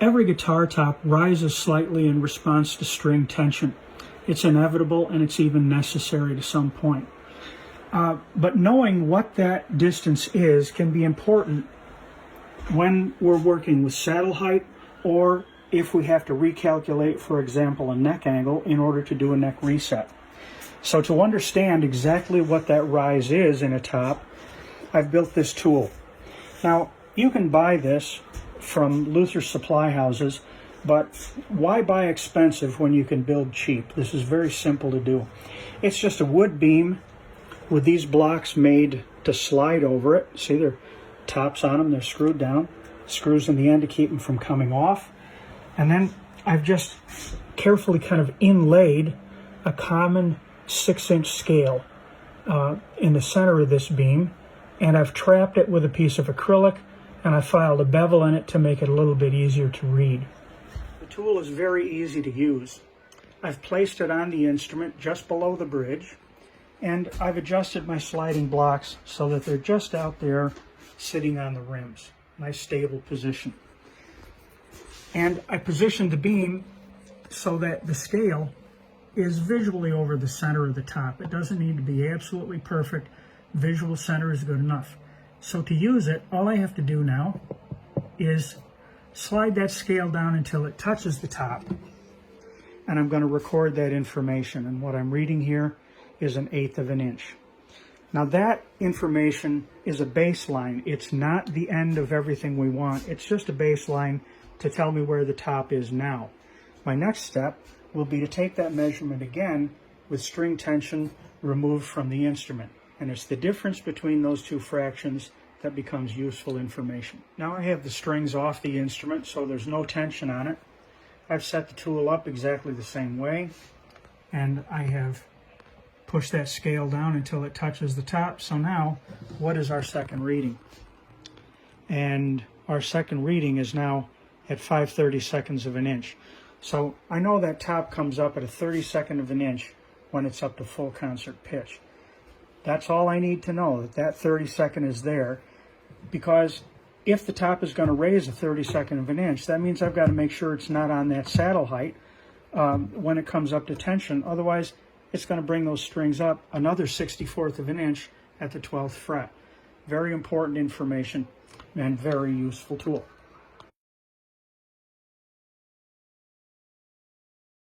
Every guitar top rises slightly in response to string tension. It's inevitable and it's even necessary to some point. But knowing what that distance is can be important when we're working with saddle height, or if we have to recalculate, for example, a neck angle in order to do a neck reset. So to understand exactly what that rise is in a top, I've built this tool. Now, you can buy this from luthier supply houses, but why buy expensive when you can build cheap? This is very simple to do. It's just a wood beam with these blocks made to slide over it. See, there are tops on them, they're screwed down. Screws in the end to keep them from coming off. And then I've just carefully kind of inlaid a common 6-inch scale in the center of this beam, and I've trapped it with a piece of acrylic, and I filed a bevel in it to make it a little bit easier to read. The tool is very easy to use. I've placed it on the instrument just below the bridge, and I've adjusted my sliding blocks so that they're just out there sitting on the rims. Nice stable position. And I positioned the beam so that the scale is visually over the center of the top. It doesn't need to be absolutely perfect. Visual center is good enough. So to use it, all I have to do now is slide that scale down until it touches the top. And I'm going to record that information. And what I'm reading here is 1/8 of an inch. Now that information is a baseline. It's not the end of everything we want. It's just a baseline to tell me where the top is now. My next step will be to take that measurement again with string tension removed from the instrument. And it's the difference between those two fractions that becomes useful information. Now I have the strings off the instrument, so there's no tension on it. I've set the tool up exactly the same way, and I have pushed that scale down until it touches the top. So now, what is our second reading? And our second reading is now at 5/32 of an inch. So I know that top comes up at 1/32 of an inch when it's up to full concert pitch. That's all I need to know, that that 1/32 is there, because if the top is going to raise 1/32 of an inch, that means I've got to make sure it's not on that saddle height when it comes up to tension. Otherwise, it's going to bring those strings up another 1/64 of an inch at the 12th fret. Very important information and very useful tool.